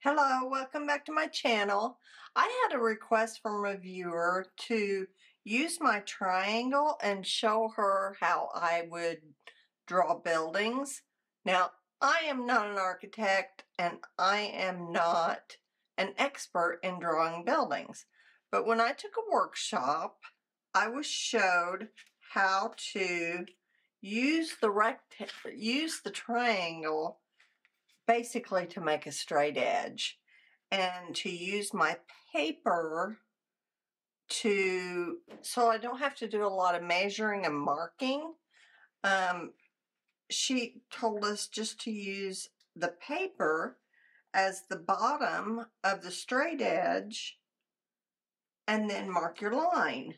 Hello, welcome back to my channel. I had a request from a viewer to use my triangle and show her how I would draw buildings. Now, I am not an architect and I am not an expert in drawing buildings. But when I took a workshop, I was showed how to use the triangle basically to make a straight edge and to use my paper so I don't have to do a lot of measuring and marking. She told us just to use the paper as the bottom of the straight edge and then mark your line.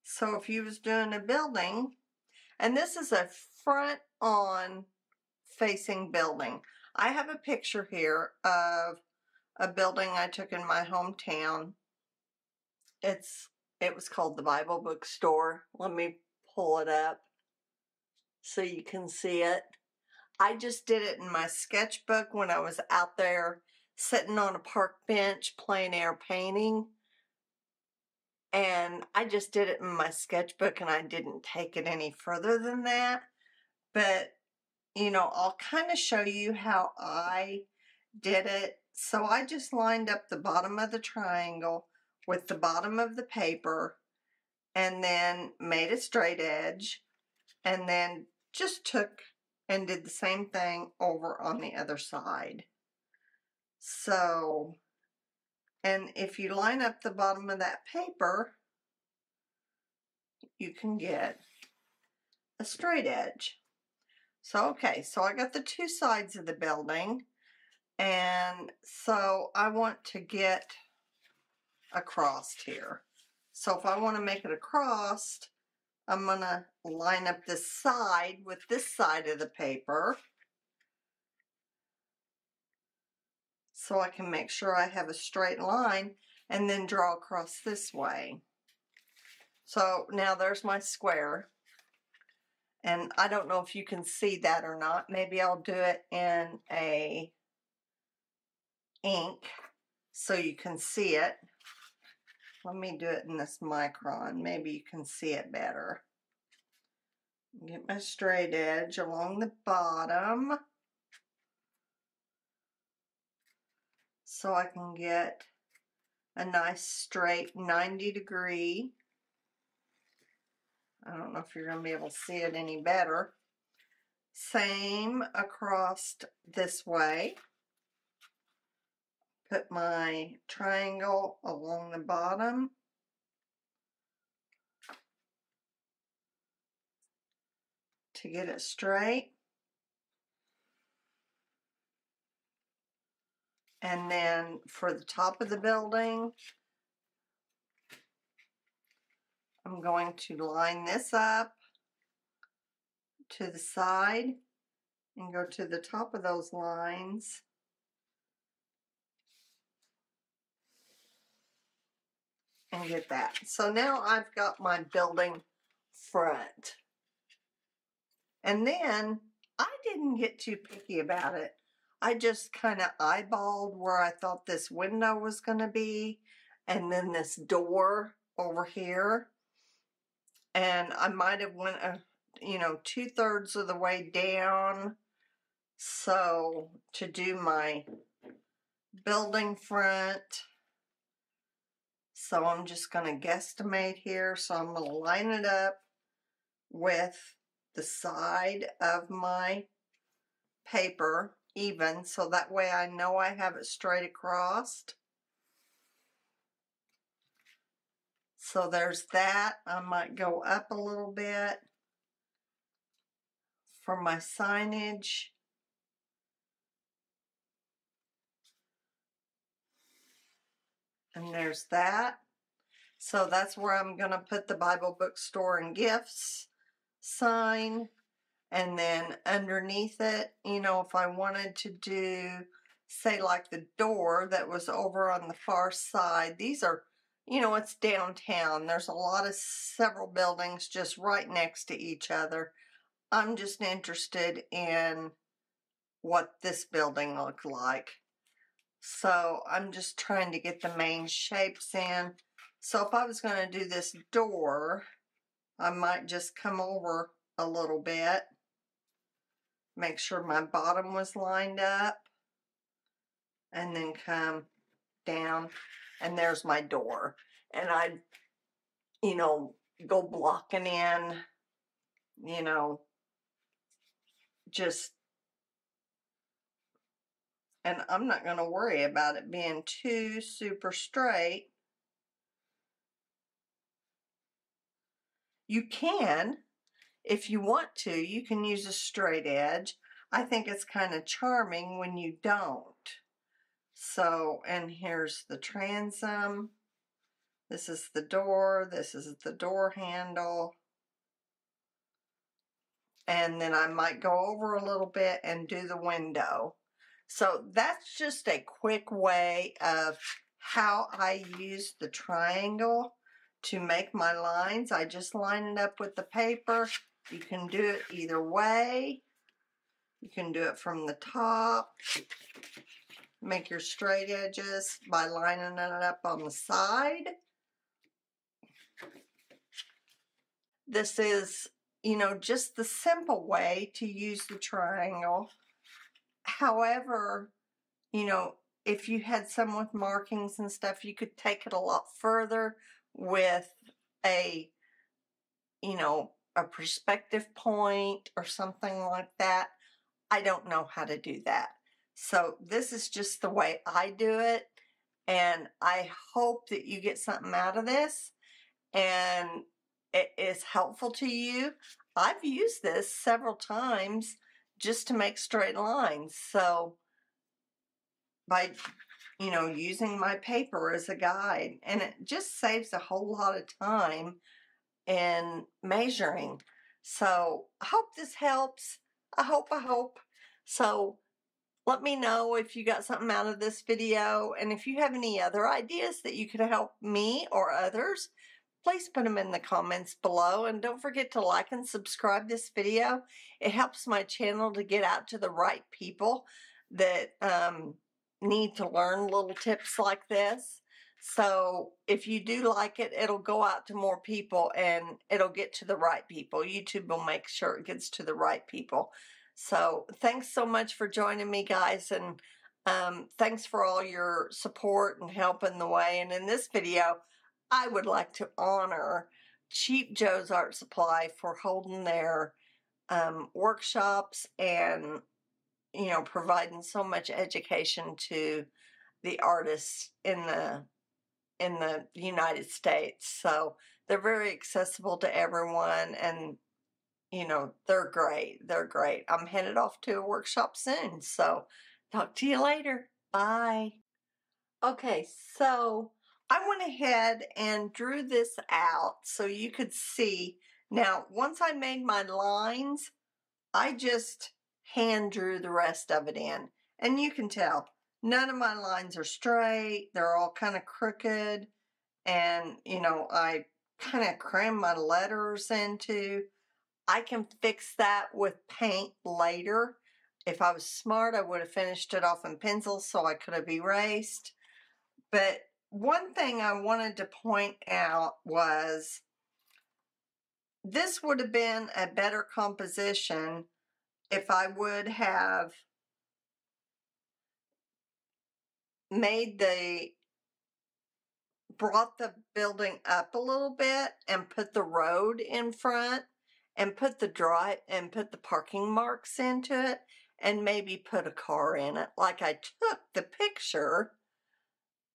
So if you was doing a building, and this is a front-on facing building. I have a picture here of a building I took in my hometown. It was called the Bible Bookstore. Let me pull it up so you can see it. I just did it in my sketchbook when I was out there sitting on a park bench plein air painting. And I just did it in my sketchbook and I didn't take it any further than that. But you know, I'll kind of show you how I did it. So I just lined up the bottom of the triangle with the bottom of the paper and then made a straight edge and then just took and did the same thing over on the other side. So, and if you line up the bottom of that paper, you can get a straight edge. So, okay, so I got the two sides of the building, and so I want to get a cross here. So if I want to make it a cross, I'm going to line up this side with this side of the paper so I can make sure I have a straight line and then draw across this way. So now there's my square. And I don't know if you can see that or not. Maybe I'll do it in a ink so you can see it. Let me do it in this micron. Maybe you can see it better. Get my straight edge along the bottom so I can get a nice straight 90-degree. I don't know if you're going to be able to see it any better. Same across this way. Put my triangle along the bottom. To get it straight. And then for the top of the building, I'm going to line this up to the side and go to the top of those lines. And get that. So now I've got my building front. And then I didn't get too picky about it. I just kind of eyeballed where I thought this window was going to be and then this door over here. And I might have went, 2/3 of the way down. So to do my building front. So I'm just going to guesstimate here. So I'm going to line it up with the side of my paper even. So that way I know I have it straight across. So there's that. I might go up a little bit for my signage. And there's that. So that's where I'm going to put the Bible Bookstore and Gifts sign. And then underneath it, if I wanted to do, say like the door that was over on the far side. These are, it's downtown. There's several buildings just right next to each other. I'm just interested in what this building looked like. So I'm just trying to get the main shapes in. So if I was going to do this door, I might just come over a little bit, make sure my bottom was lined up, and then come down, and there's my door. And I, you know, go blocking in, you know, just, and I'm not going to worry about it being too super straight. You can, if you want to, you can use a straight edge. I think it's kind of charming when you don't. So, and here's the transom. This is the door. This is the door handle. And then I might go over a little bit and do the window. So that's just a quick way of how I use the triangle to make my lines. I just line it up with the paper. You can do it either way. You can do it from the top. Make your straight edges by lining it up on the side. This is, you know, just the simple way to use the triangle. However, you know, if you had some with markings and stuff, you could take it a lot further with a, you know, a perspective point or something like that. I don't know how to do that. So this is just the way I do it. And I hope that you get something out of this and it is helpful to you. I've used this several times just to make straight lines. So by, you know, using my paper as a guide, and it just saves a whole lot of time in measuring. So I hope this helps. I hope. So let me know if you got something out of this video, and if you have any other ideas that you could help me or others, please put them in the comments below. And don't forget to like and subscribe this video. It helps my channel to get out to the right people that need to learn little tips like this. So if you do like it, it'll go out to more people and it'll get to the right people. YouTube will make sure it gets to the right people. So thanks so much for joining me, guys, and thanks for all your support and help in the way. And in this video, I would like to honor Cheap Joe's Art Supply for holding their workshops and, you know, providing so much education to the artists in the United States. So they're very accessible to everyone, and you know, they're great. They're great. I'm headed off to a workshop soon, so talk to you later. Bye. Okay, so I went ahead and drew this out so you could see. Now, once I made my lines, I just hand drew the rest of it in. And you can tell, none of my lines are straight. They're all kind of crooked. And, you know, I kind of crammed my letters into. I can fix that with paint later. If I was smart, I would have finished it off in pencil so I could have erased. But one thing I wanted to point out was this would have been a better composition if I would have brought the building up a little bit and put the road in front and put the parking marks into it and maybe put a car in it like I took the picture.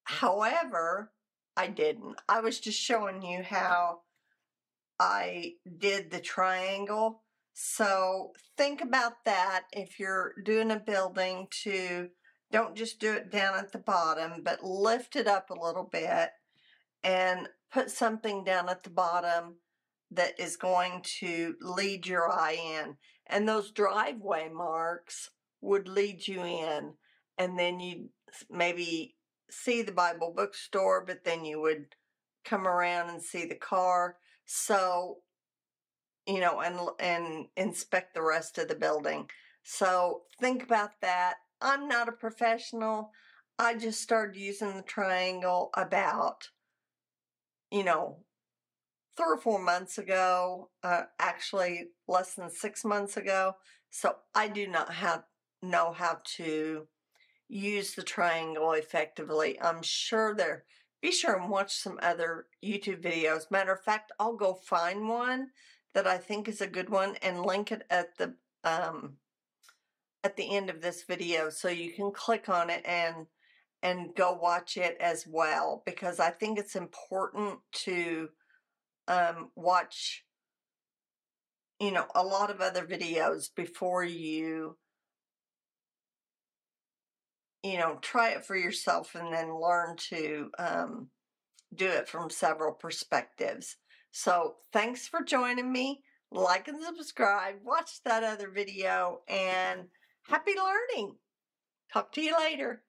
However, I didn't. I was just showing you how I did the triangle. So think about that if you're doing a building too. Don't just do it down at the bottom, but lift it up a little bit and put something down at the bottom that is going to lead your eye in. And those driveway marks would lead you in. And then you'd maybe see the Bible bookstore, but then you would come around and see the car. So, you know, and inspect the rest of the building. So think about that. I'm not a professional. I just started using the triangle about, 3 or 4 months ago, actually less than 6 months ago. So I do not know how to use the triangle effectively. I'm sure be sure and watch some other YouTube videos. Matter of fact, I'll go find one that I think is a good one and link it at the end of this video, so you can click on it and go watch it as well, because I think it's important to watch a lot of other videos before you try it for yourself and then learn to do it from several perspectives. So thanks for joining me. Like and subscribe, watch that other video, and happy learning. Talk to you later.